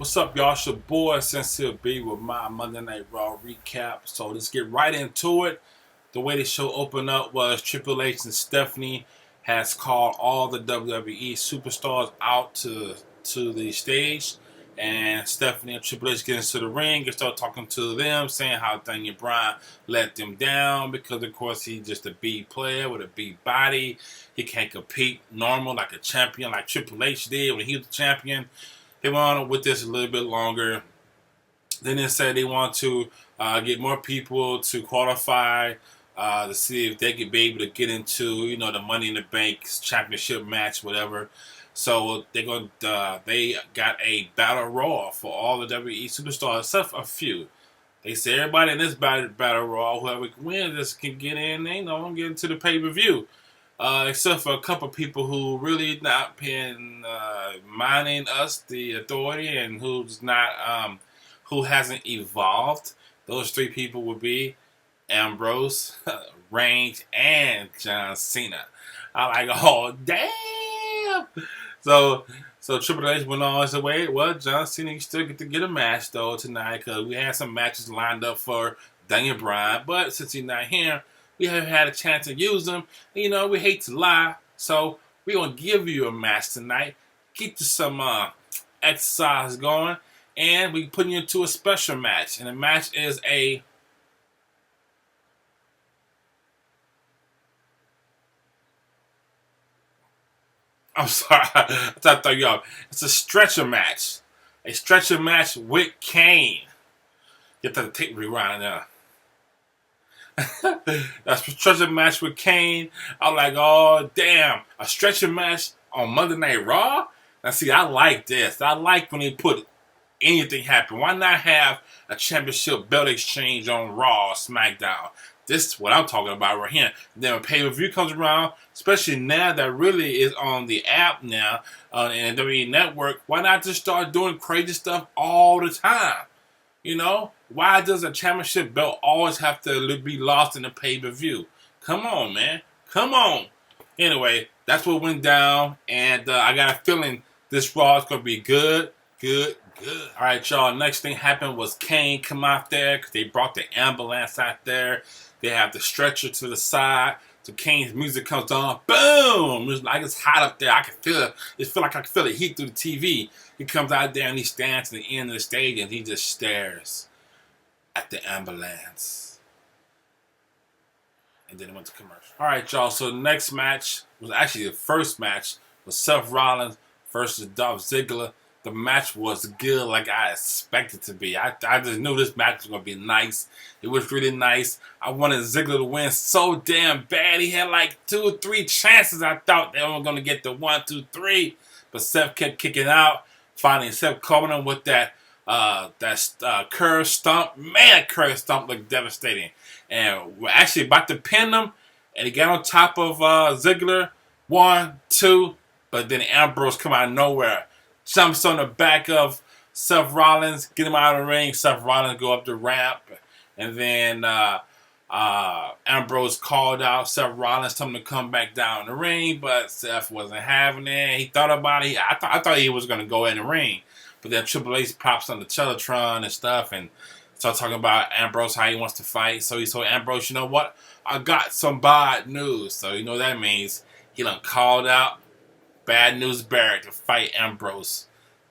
What's up, y'all? It's your boy Sincere B with my Monday Night Raw recap. So let's get right into it. The way the show opened up was Triple H and Stephanie has called all the WWE superstars out to the stage, and Stephanie and Triple H get into the ring and start talking to them, saying how Daniel Bryan let them down because, of course, he's just a B player with a B body. He can't compete normal like a champion like Triple H did when he was the champion. They went on with this a little bit longer. Then they said they want to get more people to qualify to see if they could be able to get into, the Money in the Bank championship match, whatever. So they got a battle royal for all the WWE superstars, except for a few. They say everybody in this battle royal, whoever wins this can get in, get into the pay-per-view. Except for a couple people who really not paying, minding us, the authority, and who hasn't evolved. Those three people would be Ambrose, Reigns, and John Cena. I'm like, oh damn! So Triple H went on and said, wait, well, John Cena still get to get a match though tonight because we had some matches lined up for Daniel Bryan, but since he's not here, we haven't had a chance to use them. We hate to lie, so we're going to give you a match tonight. Keep some exercise going, and we put you into a special match. And the match is I'm sorry, I thought you off. It's a stretcher match. A stretcher match with Kane. Get the tape rewind now. That's a stretcher match with Kane. I'm like, oh damn, a stretcher match on Monday Night Raw? Now see, I like this. I like when they put anything happen. Why not have a championship belt exchange on Raw or SmackDown? This is what I'm talking about right here. Then when pay-per-view comes around, especially now that really is on the app now, and the WWE Network, why not just start doing crazy stuff all the time? Why does a championship belt always have to be lost in a pay-per-view? Come on, man. Come on. Anyway, that's what went down, and I got a feeling this Raw is going to be good. All right, y'all. Next thing happened was Kane come out there because they brought the ambulance out there. They have the stretcher to the side. So Kane's music comes on. Boom! It's like it's hot up there. I can feel it. It feel like I can feel the heat through the TV. He comes out there and he stands at the end of the stage and he just stares at the ambulance. And then it went to commercial. All right, y'all. So the next match was actually the first match was Seth Rollins versus Dolph Ziggler. The match was good like I expected it to be. I just knew this match was going to be nice. It was really nice. I wanted Ziggler to win so damn bad. He had like 2 or 3 chances. I thought they were going to get the 1, 2, 3. But Seth kept kicking out. Finally, Seth coming in with that curve stomp. Man, that curve stomp looked devastating. And we're actually about to pin him. And he got on top of Ziggler. 1, 2. But then Ambrose come out of nowhere. Jumps on the back of Seth Rollins, get him out of the ring. Seth Rollins go up the ramp, and then Ambrose called out Seth Rollins, told him to come back down the ring, but Seth wasn't having it. He thought about it. I thought he was going to go in the ring, but then Triple H pops on the Teletron and stuff, and start talking about Ambrose, how he wants to fight. So he told Ambrose, you know what? I got some bad news. So you know what that means. He done called out Bad News Barrett to fight Ambrose.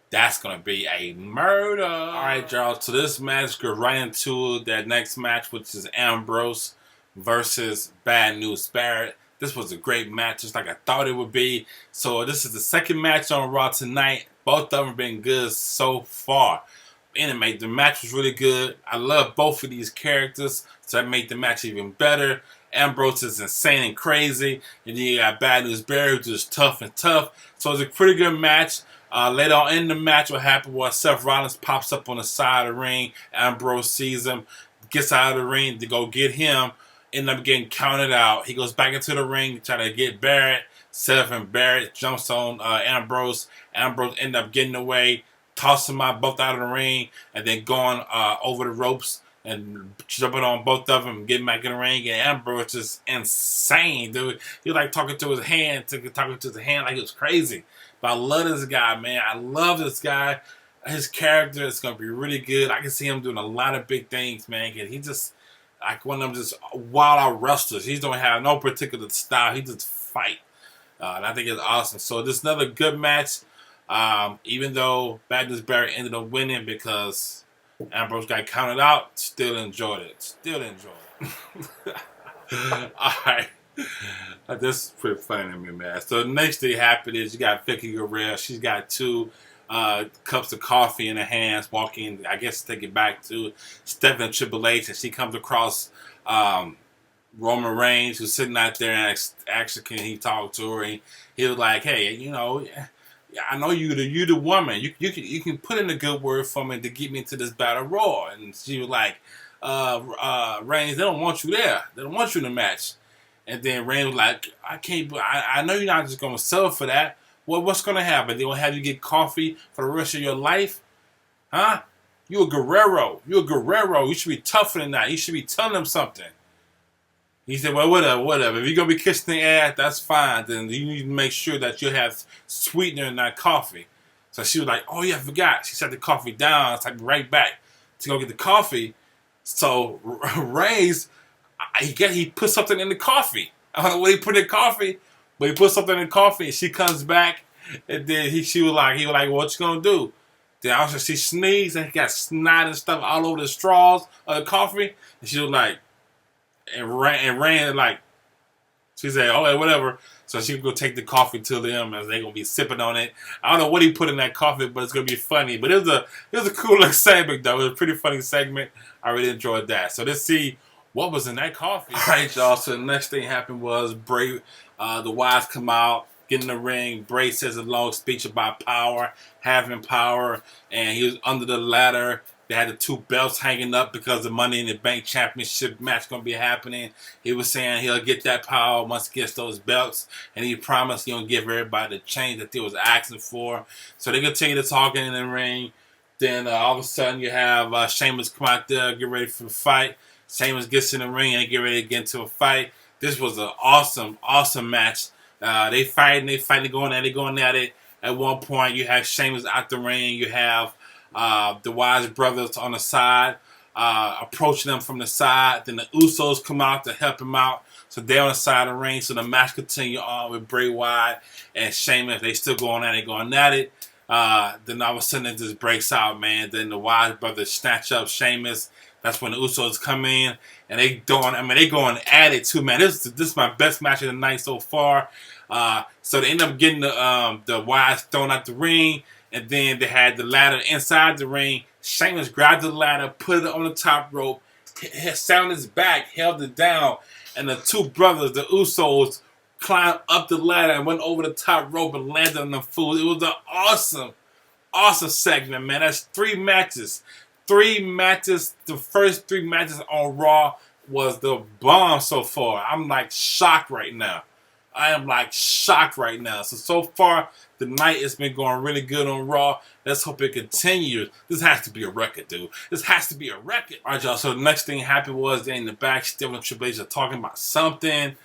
That's going to be a murder. All right, y'all. So this match goes right into that next match, which is Ambrose versus Bad News Barrett. This was a great match, just like I thought it would be. So this is the second match on Raw tonight. Both of them have been good so far. Anyway, the match was really good. I love both of these characters, so that made the match even better. Ambrose is insane and crazy, and then you got Bad News Barrett, who's just tough. So it's a pretty good match. Later on in the match, what happened was Seth Rollins pops up on the side of the ring. Ambrose sees him, gets out of the ring to go get him, end up getting counted out. He goes back into the ring to try to get Barrett. Seth and Barrett jumps on Ambrose. Ambrose end up getting away, tossing them both out of the ring, and then going over the ropes and jumping on both of them, getting back in the ring. And Ambrose is insane, dude. He was like talking to his hand like it was crazy. But I love this guy, man. I love this guy. his character is going to be really good. I can see him doing a lot of big things, man. And he just like one of them just wild out wrestlers. He don't have no particular style. He just fight. And I think it's awesome. So this is another good match. Even though Barrett ended up winning because Ambrose got counted out, still enjoyed it. Still enjoyed it. Alright. This is pretty funny to me, man. So the next thing happened is you got Vicky Guerrero. She's got 2 cups of coffee in her hands, walking, I guess, take it back to Stephanie and Triple H, and she comes across Roman Reigns, who's sitting out there, and actually, can he talk to her? And he was like, "Hey, you know, I know you the woman. You can put in a good word for me to get me into this battle royal." And she was like, "Reigns, they don't want you there. They don't want you in the match." And then Reigns was like, "I can't. I know you're not just gonna sell for that. What's gonna happen? They gonna have you get coffee for the rest of your life, huh? You a Guerrero. You a Guerrero. You should be tougher than that. You should be telling them something." He said, "Well, whatever. If you're going to be kissing the ass, that's fine. Then you need to make sure that you have sweetener in that coffee." So she was like, "Oh, yeah, I forgot." She set the coffee down. It's like right back to go get the coffee. So Reigns, he put something in the coffee. I don't know what he put in the coffee, but he put something in the coffee. And she comes back, and then he was like, "What you going to do?" Then also she sneezed, and he got snot and stuff all over the straws of the coffee. And she was like, and ran like, she said, "Okay, whatever." So she could go take the coffee to them as they gonna be sipping on it. I don't know what he put in that coffee, but it's gonna be funny. But it was a cool little segment though. It was a pretty funny segment. I really enjoyed that. So let's see what was in that coffee. All right, y'all. So the next thing happened was Bray, the Wise come out, get in the ring. Bray says a long speech about power, having power, and he was under the ladder. They had the 2 belts hanging up because the Money in the Bank Championship match going to be happening. He was saying he'll get that power once he gets those belts. And he promised he'll give everybody the change that they was asking for. So they continue to talking in the ring. Then all of a sudden you have Sheamus come out there, get ready for the fight. Sheamus gets in the ring and get ready to get into a fight. This was an awesome, awesome match. They fighting, going at it. At one point you have Sheamus out the ring. You have the Wise brothers on the side, approaching them from the side. Then the Usos come out to help him out. So they're on the side of the ring. So the match continue on with Bray Wyatt and Sheamus. They still going at it. Then all of a sudden it just breaks out, man. Then the Wise brothers snatch up Sheamus. That's when the Usos come in and they going at it too, man. This is my best match of the night so far. So they end up getting the Wise thrown out the ring. And then they had the ladder inside the ring. Sheamus grabbed the ladder, put it on the top rope, sat on his back, held it down. And the 2 brothers, the Usos, climbed up the ladder and went over the top rope and landed on the fool. It was an awesome, awesome segment, man. That's 3 matches. 3 matches. The first 3 matches on Raw was the bomb so far. I'm like shocked right now. I am like shocked right now. So far, the night has been going really good on Raw. Let's hope it continues. This has to be a record, dude. This has to be a record. All right, y'all. So the next thing happened was they in the back, still and Triple H are talking about something.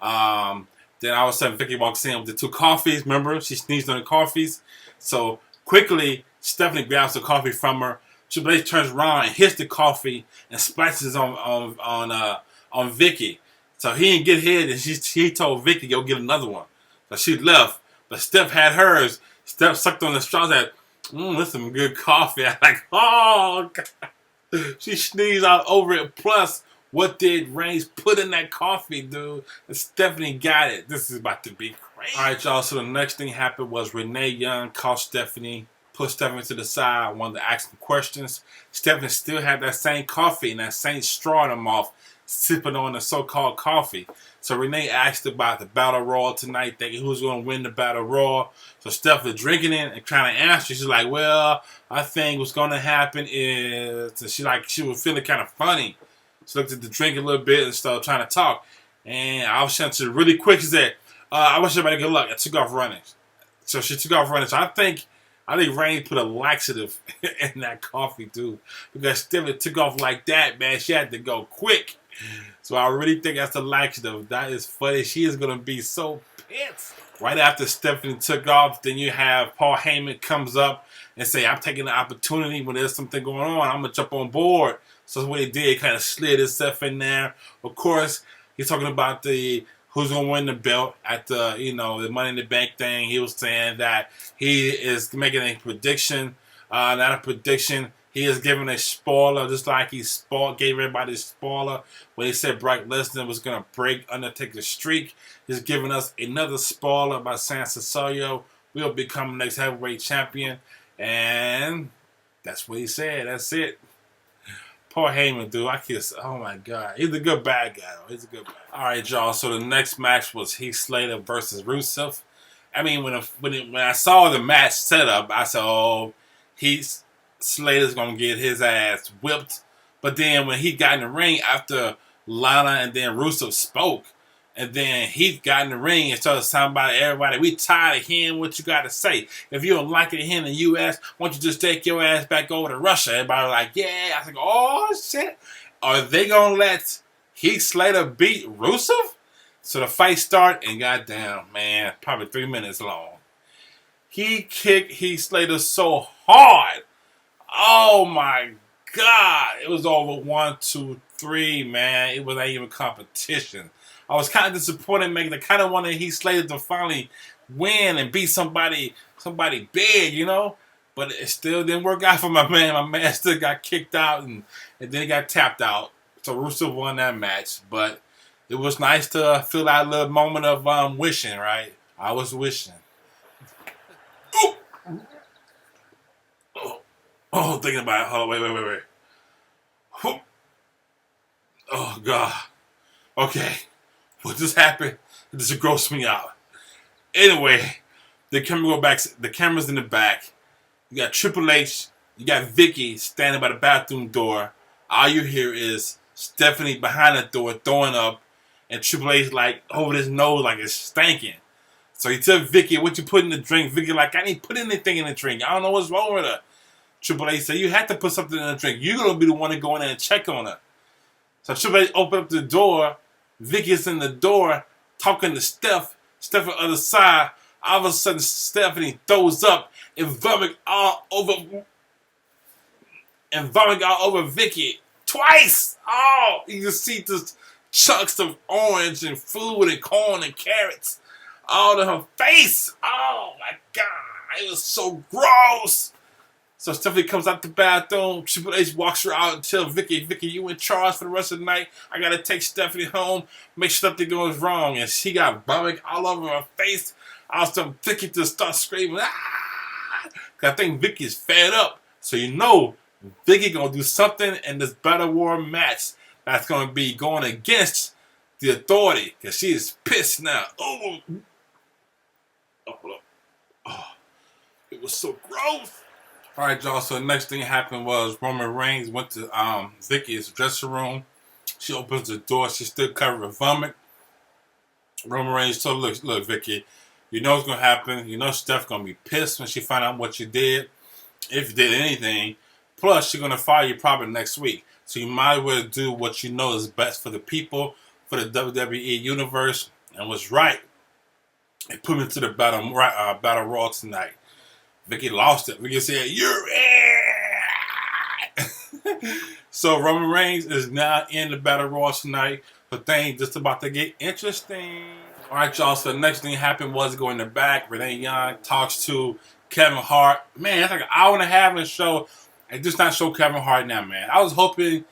Then all of a sudden, Vicky walks in with the 2 coffees. Remember, she sneezed on the coffees. So quickly, Stephanie grabs the coffee from her. Triple H turns around and hits the coffee and splashes on Vicky. So he didn't get hit, and he told Vicky, "Go get another one." So she left, but Steph had hers. Steph sucked on the straws. Said, "This is some good coffee." I'm like, "Oh God!" She sneezed all over it. Plus, what did Reigns put in that coffee, dude? And Stephanie got it. This is about to be crazy. All right, y'all. So the next thing happened was Renee Young called Stephanie, put Stephanie to the side, wanted to ask some questions. Stephanie still had that same coffee and that same straw in her mouth, sipping on the so-called coffee. So Renee asked about the Battle Royal tonight, thinking who's going to win the Battle Royal. So Steph was drinking it and trying to answer. She's like, "Well, I think what's going to happen is," and she was feeling kind of funny. She looked at the drink a little bit and started trying to talk. And I was saying really quick, she said, "I wish everybody good luck." I took off running. So she took off running. So I think Reigns put a laxative in that coffee, too. Because Stephanie took off like that, man. She had to go quick. So I really think that's the laxative. That is funny. She is going to be so pissed. Right after Stephanie took off, then you have Paul Heyman comes up and say, I'm taking the opportunity when there's something going on. I'm going to jump on board. So that's what he did. He kind of slid himself in there. Of course, he's talking about who's going to win the belt at the Money in the Bank thing. He was saying that he is making a prediction, not a prediction. He is giving a spoiler, just like he gave everybody a spoiler when he said Brock Lesnar was going to break Undertaker's streak. He's giving us another spoiler by saying Cesaro will become the next heavyweight champion. And that's what he said. That's it. Poor Heyman, dude. Oh my God. He's a good bad guy, though. He's a good bad guy. All right, y'all. So the next match was Heath Slater versus Rusev. I mean, when I saw the match setup, I said, oh, Heath Slater's going to get his ass whipped. But then when he got in the ring after Lana and then Rusev spoke, and then he got in the ring and started talking about everybody, we tired of hearing what you got to say. If you don't like it here in the U.S., why don't you just take your ass back over to Russia? Everybody was like, yeah. I was like, oh, shit. Are they going to let Heath Slater beat Rusev? So the fight started, and goddamn, man, probably 3 minutes long. He kicked Heath Slater so hard. Oh, my God. It was over 1, 2, 3, man. It was not even competition. I was kind of disappointed, I kind of wanted Heath Slater to finally win and beat somebody big, But it still didn't work out for my man. My man still got kicked out and then he got tapped out. So Rusev won that match. But it was nice to feel that little moment of wishing, right? I was wishing. Ooh. Oh, thinking about it. Hold on, wait. Oh, God. Okay. What just happened? It just grossed me out. Anyway, the camera's in the back. You got Triple H. You got Vicky standing by the bathroom door. All you hear is Stephanie behind the door throwing up, and Triple H like over his nose like it's stinking. So he tells Vicky, what you put in the drink? Vicky like, I didn't put anything in the drink. I don't know what's wrong with her. Triple H said, you had to put something in the drink. You're going to be the one to go in there and check on her. So Triple H opened up the door. Vicky's in the door talking to Steph. Steph on the other side. All of a sudden, Stephanie throws up and vomit all over Vicky twice. Oh, you can see just chunks of orange and food and corn and carrots all in her face. Oh my God, it was so gross. So Stephanie comes out the bathroom. Triple H walks her out and tells Vicky, you in charge for the rest of the night. I got to take Stephanie home, make sure nothing goes wrong. And she got vomit all over her face. I was telling Vicky to start screaming. Ah! I think Vicky's fed up. So Vicky going to do something in this Battle War match that's going to be going against the Authority. Because she is pissed now. Oh, hold up. Oh, it was so gross. All right, y'all. So the next thing happened was Roman Reigns went to Vicky's dressing room. She opens the door. She's still covered with vomit. Roman Reigns told her, look, Vicky, you know what's going to happen. You know Steph's going to be pissed when she find out what you did, if you did anything. Plus, she's going to fire you probably next week. So you might as well do what you know is best for the people, for the WWE Universe, and what's right. And put me to the Battle Royal tonight. Vicky lost it. Vicky said, you're it! So Roman Reigns is now in the Battle Royal tonight. So things just about to get interesting. All right, y'all. So the next thing happened was going in the back. Renee Young talks to Kevin Hart. Man, it's like an hour and a half in the show. I just not show Kevin Hart now, man. I was hoping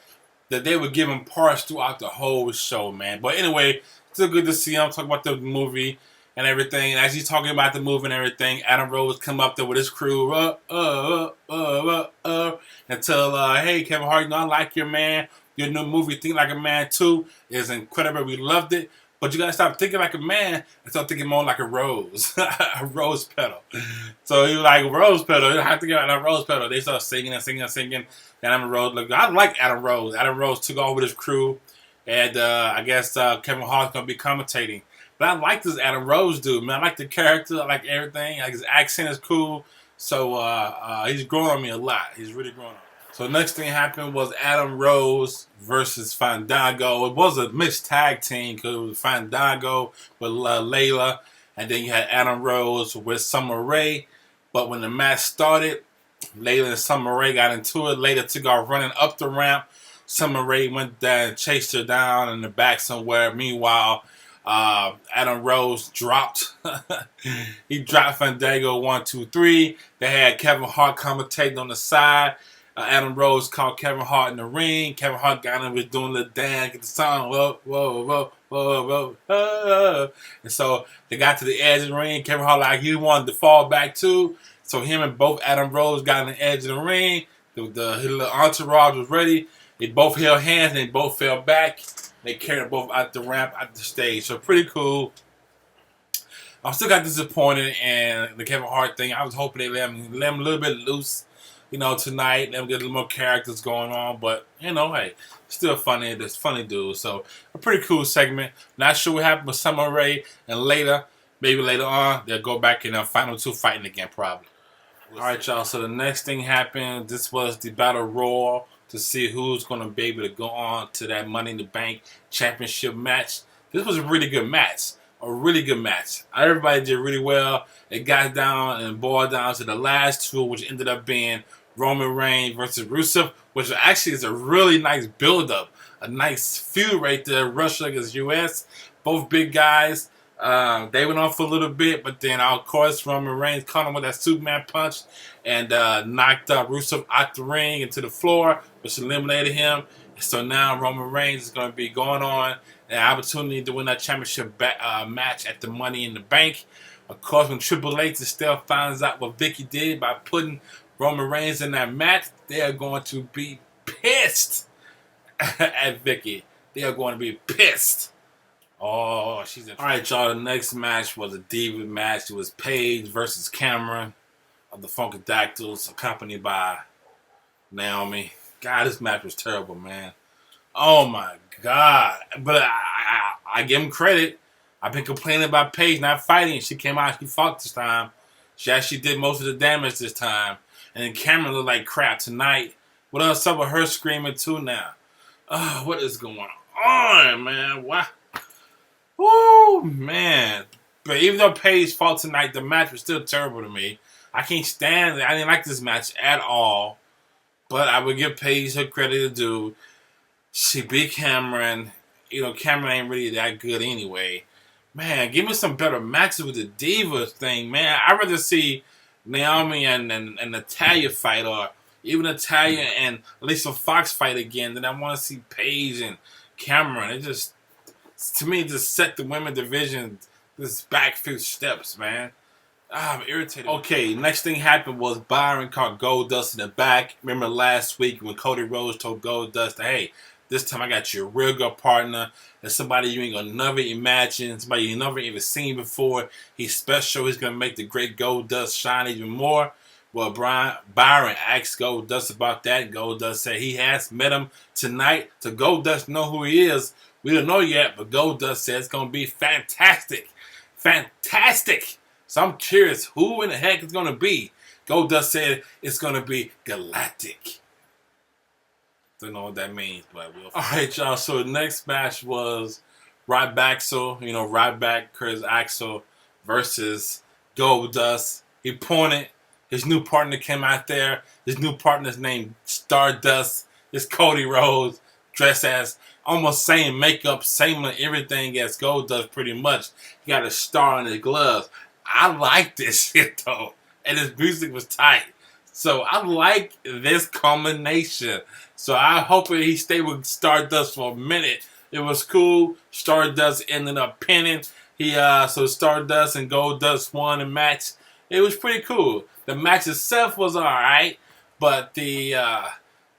that they would give him parts throughout the whole show, man. But anyway, still good to see him talk about the movie and everything. And as he's talking about the movie and everything, Adam Rose come up there with his crew, and tell, hey, Kevin Hart, I like your man. Your new movie, Think Like a Man 2, is incredible. We loved it. But you got to stop thinking like a man and start thinking more like a rose. A rose petal. So he was like, rose petal. You don't have to get a rose petal. They start singing. And Adam Rose, look, I like Adam Rose. Adam Rose took off with his crew. And I guess Kevin Hart's going to be commentating. But I like this Adam Rose dude, man. I like the character. I like everything. Like his accent is cool. So he's growing on me a lot. He's really growing on me. So next thing happened was Adam Rose versus Fandango. It was a mixed tag team because it was Fandango with Layla. And then you had Adam Rose with Summer Rae. But when the match started, Layla and Summer Rae got into it. Layla took off running up the ramp. Summer Rae went down and chased her down in the back somewhere. Meanwhile, Adam Rose dropped. He dropped Fandango 1, 2, 3. They had Kevin Hart commentating on the side. Adam Rose called Kevin Hart in the ring. Kevin Hart got him, was doing the dance, get the song, whoa, whoa, whoa, whoa, whoa, whoa. And so they got to the edge of the ring. Kevin Hart like he wanted to fall back too. So him and both Adam Rose got on the edge of the ring. His little entourage was ready. They both held hands and they both fell back. They carried them both out the ramp, out the stage. So pretty cool. I still got disappointed in the Kevin Hart thing. I was hoping they let him a little bit loose, tonight. Let him get a little more characters going on. But, hey, still funny. It's funny dude. So a pretty cool segment. Not sure what happened with Summer Rae and later. Maybe later on, they'll go back in final two fighting again probably. All right, y'all. So the next thing happened. This was the Battle Royal to see who's going to be able to go on to that Money in the Bank championship match. This was a really good match. A really good match. Everybody did really well. It got down and boiled down to the last two, which ended up being Roman Reigns versus Rusev, which actually is a really nice build-up. A nice feud right there. Russia against US. Both big guys. They went on for a little bit, but then, of course, Roman Reigns caught him with that Superman punch and knocked Rusev out the ring into the floor, which eliminated him. So now Roman Reigns is going to be going on an opportunity to win that championship match at the Money in the Bank. Of course, when Triple H still finds out what Vicky did by putting Roman Reigns in that match, they are going to be pissed at Vicky. They are going to be pissed. Oh, she's in. All right, y'all. The next match was a Diva match. It was Paige versus Cameron of the Funkadactyls, accompanied by Naomi. God, this match was terrible, man. Oh my God! But I give him credit. I've been complaining about Paige not fighting. She came out. She fought this time. She actually did most of the damage this time. And then Cameron looked like crap tonight. What else up with her screaming too now? Oh, what is going on, man? Why? Woo, man. But even though Paige fought tonight, the match was still terrible to me. I can't stand it. I didn't like this match at all. But I would give Paige her credit to do. She beat Cameron. Cameron ain't really that good anyway. Man, give me some better matches with the Diva thing, man. I'd rather see Naomi and Natalya fight, or even Natalya and Alicia Fox fight again, than I want to see Paige and Cameron. It just, to me, just set the women division this back few steps, man. I'm irritated. Okay, next thing happened was Byron caught Goldust in the back. Remember last week when Cody Rhodes told Goldust, hey, this time I got you a real good partner. There's somebody you ain't gonna never imagine, somebody you never even seen before. He's special. He's gonna make the great Goldust shine even more. Well, Byron asked Goldust about that. Goldust said he has met him tonight. To Goldust know who he is. We don't know yet, but Goldust said it's gonna be fantastic. Fantastic! So I'm curious who in the heck it's gonna be. Goldust said it's gonna be galactic. Don't know what that means, but we'll. All right, y'all. So the next match was Ryback, Curtis Axel versus Goldust. He pointed. His new partner came out there. His new partner's named Stardust. It's Cody Rhodes, dressed as almost same makeup, same everything as Goldust pretty much. He got a star on his gloves. I like this shit though, and his music was tight. So I like this combination. So I hope he stayed with Stardust for a minute. It was cool. Stardust ended up pinning. So Stardust and Goldust won the match. It was pretty cool. The match itself was alright, but the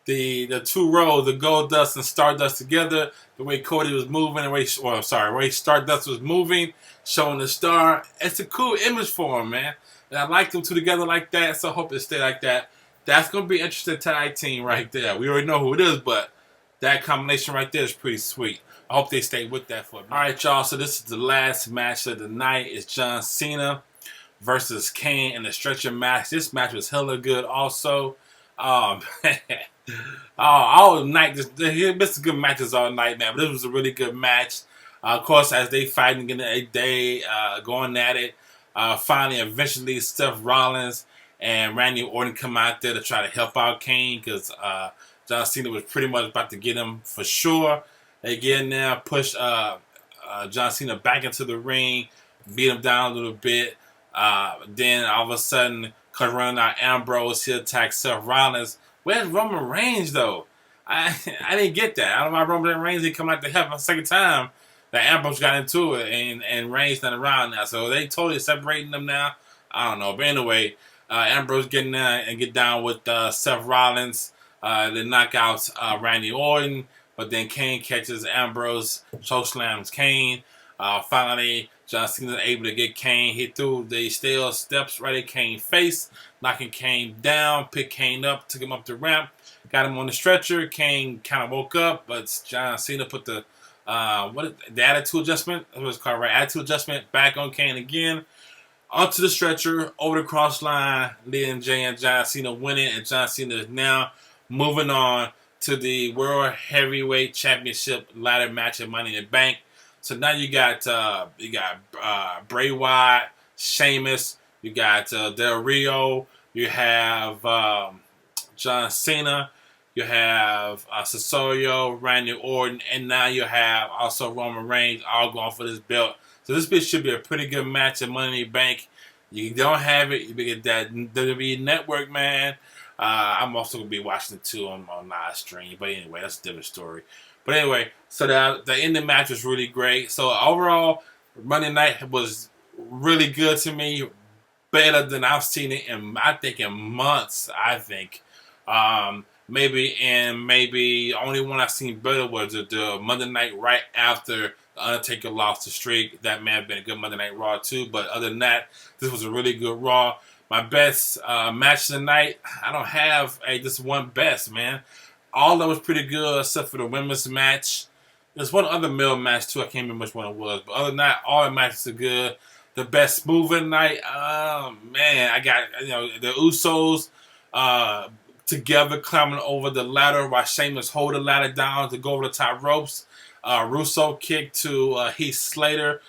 two rows, the Goldust and Stardust together, the way Cody was moving, the way Stardust was moving, showing the star, it's a cool image for him, man. And I like them two together like that, so I hope they stay like that. That's going to be an interesting tag team right there. We already know who it is, but that combination right there is pretty sweet. I hope they stay with that for a minute. All right, y'all, so this is the last match of the night. It's John Cena versus Kane in the stretcher match. This match was hella good also. All night, he missed good matches all night, man, but this was a really good match. Of course, as they fighting, they going at it. Finally, eventually, Seth Rollins and Randy Orton come out there to try to help out Kane because John Cena was pretty much about to get him for sure. They get in there, push John Cena back into the ring, beat him down a little bit. Then all of a sudden, comes running out Ambrose. He attacks Seth Rollins. Where's Roman Reigns though? I didn't get that. I don't know why Roman Reigns didn't come out to help a second time. That Ambrose got into it and Reigns not around now. So they totally separating them now. I don't know. But anyway, Ambrose getting there and get down with Seth Rollins. They knock out Randy Orton. But then Kane catches Ambrose, chokeslams Kane. Finally, John Cena able to get Kane. He threw the steel steps right at Kane's face, knocking Kane down, picked Kane up, took him up the ramp, got him on the stretcher. Kane kind of woke up, but John Cena put the attitude adjustment, that was called, right? Attitude adjustment back on Kane again. Onto the stretcher, over the cross line, leading Jay and John Cena winning, and John Cena is now moving on to the World Heavyweight Championship ladder match at Money in the Bank. So now you got Bray Wyatt, Sheamus, you got Del Rio, you have John Cena, you have Cesaro, Randy Orton, and now you have also Roman Reigns all going for this belt. So this bitch should be a pretty good match at Money in the Bank. You don't have it, you get that WWE Network, man. I'm also going to be watching it too on live stream. But anyway, that's a different story. But anyway, so the ending match was really great. So overall, Monday night was really good to me. Better than I've seen it in months, I think. Maybe only one I've seen better was the Monday night right after the Undertaker lost the streak. That may have been a good Monday Night Raw too. But other than that, this was a really good Raw. My best match of the night, I don't have just one best, man. All that was pretty good except for the women's match. There's one other male match too. I can't remember which one it was. But other than that, all the matches are good. The best move of the night, man, I got the Usos together climbing over the ladder while Sheamus hold the ladder down to go over the top ropes. Russo kick to Heath Slater.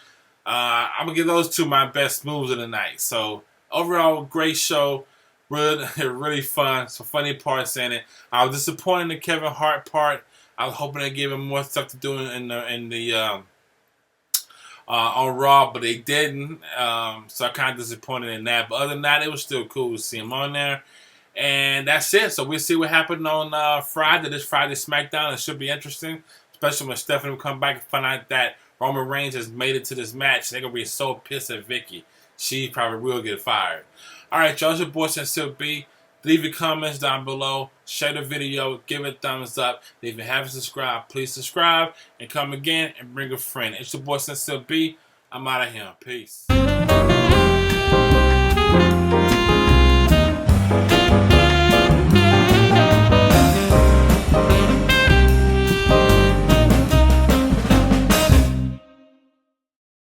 I'm gonna give those two my best moves of the night. So overall, great show. Really fun. Some funny parts in it. I was disappointed in the Kevin Hart part. I was hoping they gave him more stuff to do in the on Raw, but they didn't. So I kind of disappointed in that. But other than that, it was still cool to see him on there. And that's it. So we'll see what happened on Friday. This Friday SmackDown. It should be interesting, especially when Stephanie will come back and find out that Roman Reigns has made it to this match. They're gonna be so pissed at Vicky. She probably will get fired. All right, y'all. It's your boy Sincere B. Leave your comments down below. Share the video. Give it a thumbs up. If you haven't subscribed, please subscribe. And come again and bring a friend. It's your boy Sincere B. I'm out of here. Peace.